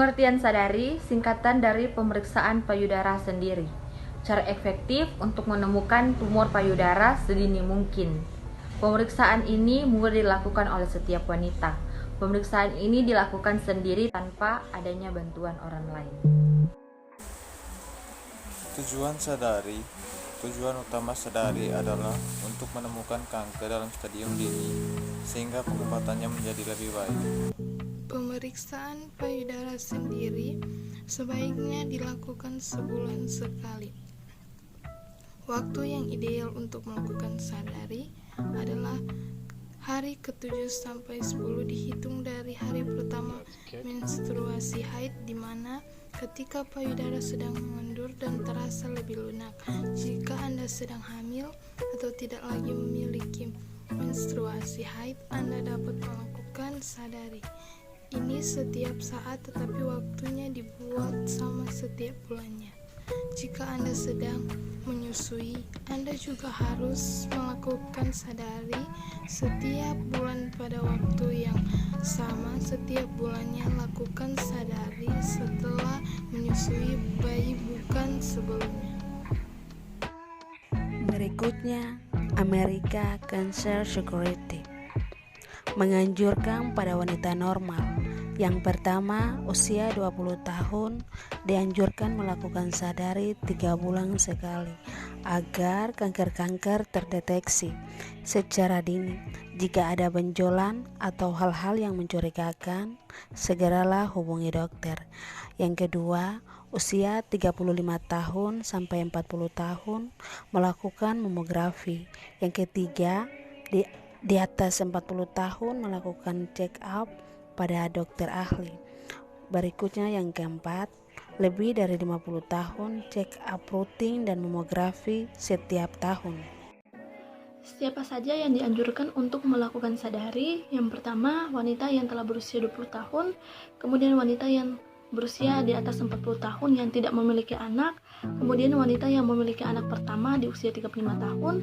Pengertian sadari singkatan dari pemeriksaan payudara sendiri. Cara efektif untuk menemukan tumor payudara sedini mungkin. Pemeriksaan ini mudah dilakukan oleh setiap wanita. Pemeriksaan ini dilakukan sendiri tanpa adanya bantuan orang lain. Tujuan utama sadari adalah untuk menemukan kanker dalam stadium dini sehingga pengobatannya menjadi lebih baik. Pemeriksaan payudara sendiri sebaiknya dilakukan sebulan sekali. Waktu yang ideal untuk melakukan sadari adalah hari ke-7 sampai 10 dihitung dari hari pertama menstruasi haid, di mana ketika payudara sedang mengendur dan terasa lebih lunak. Jika Anda sedang hamil atau tidak lagi memiliki menstruasi haid, Anda dapat melakukan sadari ini setiap saat, tetapi waktunya dibuat sama setiap bulannya. Jika Anda sedang menyusui, Anda juga harus melakukan sadari setiap bulan pada waktu yang sama. Setiap bulannya lakukan sadari setelah menyusui bayi, bukan sebelumnya. Berikutnya, America Cancer Security menganjurkan pada wanita normal. Yang pertama, usia 20 tahun dianjurkan melakukan sadari 3 bulan sekali agar kanker-kanker terdeteksi secara dini. Jika ada benjolan atau hal-hal yang mencurigakan, segeralah hubungi dokter. Yang kedua, usia 35 tahun sampai 40 tahun melakukan mamografi. Yang ketiga, di atas 40 tahun melakukan check up pada dokter ahli. Berikutnya yang keempat, lebih dari 50 tahun check up rutin dan mamografi setiap tahun. Siapa saja yang dianjurkan untuk melakukan sadari? Yang pertama, wanita yang telah berusia 20 tahun, kemudian wanita yang berusia di atas 40 tahun yang tidak memiliki anak, kemudian wanita yang memiliki anak pertama di usia 35 tahun,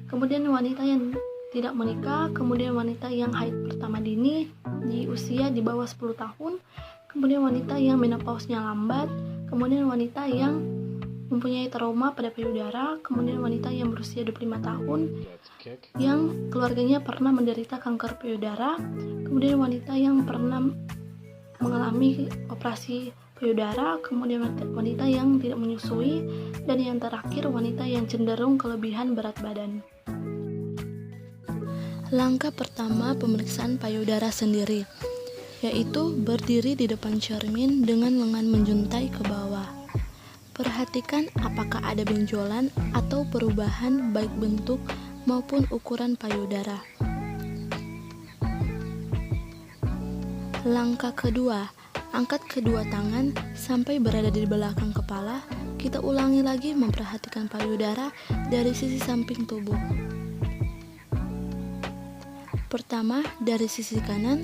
kemudian wanita yang tidak menikah, kemudian wanita yang haid pertama dini di usia di bawah 10 tahun, kemudian wanita yang menopausnya lambat, kemudian wanita yang mempunyai trauma pada payudara, kemudian wanita yang berusia 25 tahun yang keluarganya pernah menderita kanker payudara, kemudian wanita yang pernah mengalami operasi payudara, kemudian wanita yang tidak menyusui, dan yang terakhir wanita yang cenderung kelebihan berat badan. Langkah pertama pemeriksaan payudara sendiri, yaitu berdiri di depan cermin dengan lengan menjuntai ke bawah. Perhatikan apakah ada benjolan atau perubahan baik bentuk maupun ukuran payudara. Langkah kedua, angkat kedua tangan sampai berada di belakang kepala. Kita ulangi lagi memperhatikan payudara dari sisi samping tubuh. Pertama dari sisi kanan,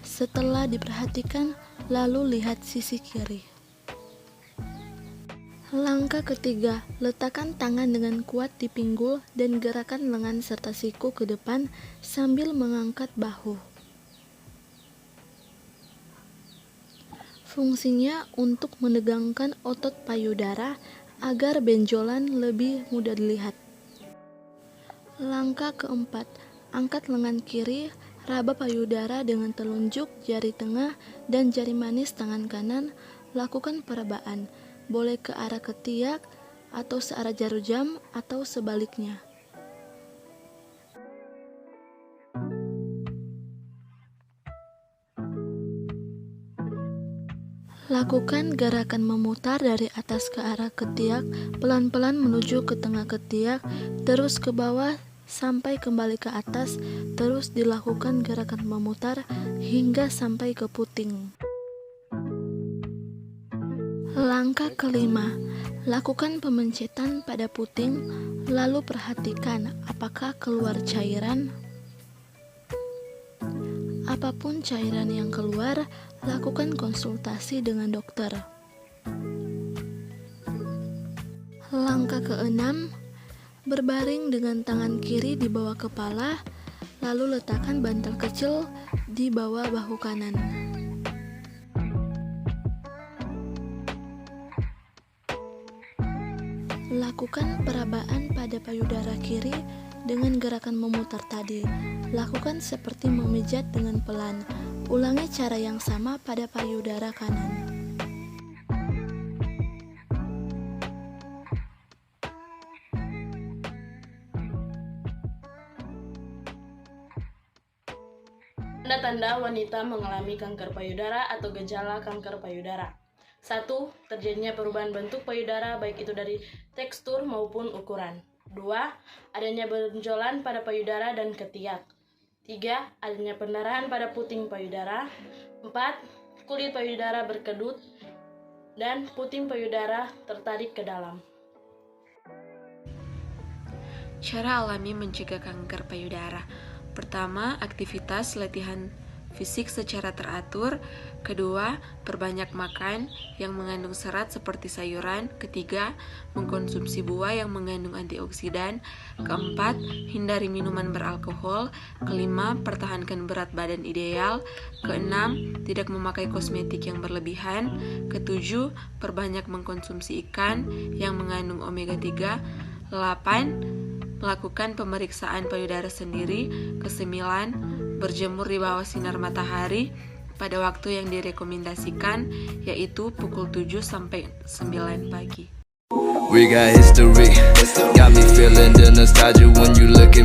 setelah diperhatikan lalu lihat sisi kiri. Langkah ketiga, letakkan tangan dengan kuat di pinggul dan gerakan lengan serta siku ke depan sambil mengangkat bahu. Fungsinya untuk menegangkan otot payudara agar benjolan lebih mudah dilihat. Langkah keempat, angkat lengan kiri, raba payudara dengan telunjuk jari tengah dan jari manis tangan kanan, lakukan perabaan, boleh ke arah ketiak atau searah jarum jam atau sebaliknya. Lakukan gerakan memutar dari atas ke arah ketiak, pelan-pelan menuju ke tengah ketiak, terus ke bawah sampai kembali ke atas, terus dilakukan gerakan memutar hingga sampai ke puting. Langkah kelima, lakukan pemencetan pada puting, lalu perhatikan apakah keluar cairan. Apapun cairan yang keluar, lakukan konsultasi dengan dokter. Langkah keenam, berbaring dengan tangan kiri di bawah kepala, lalu letakkan bantal kecil di bawah bahu kanan. Lakukan perabaan pada payudara kiri dengan gerakan memutar tadi. Lakukan seperti memijat dengan pelan. Ulangi cara yang sama pada payudara kanan. Tanda-tanda wanita mengalami kanker payudara atau gejala kanker payudara. 1. Terjadinya perubahan bentuk payudara baik itu dari tekstur maupun ukuran. 2. Adanya benjolan pada payudara dan ketiak. 3. Adanya pendarahan pada puting payudara. 4. Kulit payudara berkedut dan puting payudara tertarik ke dalam. Cara alami mencegah kanker payudara. Pertama, aktivitas latihan fisik secara teratur. Kedua, perbanyak makan yang mengandung serat seperti sayuran. Ketiga, mengkonsumsi buah yang mengandung antioksidan. Keempat, hindari minuman beralkohol. Kelima, pertahankan berat badan ideal. Keenam, tidak memakai kosmetik yang berlebihan. Ketujuh, perbanyak mengkonsumsi ikan yang mengandung omega 3. 8. Melakukan pemeriksaan payudara sendiri. Ke-9, berjemur di bawah sinar matahari pada waktu yang direkomendasikan, yaitu pukul 7 sampai 9 pagi. We got history, got me feeling the nostalgia when you look at me.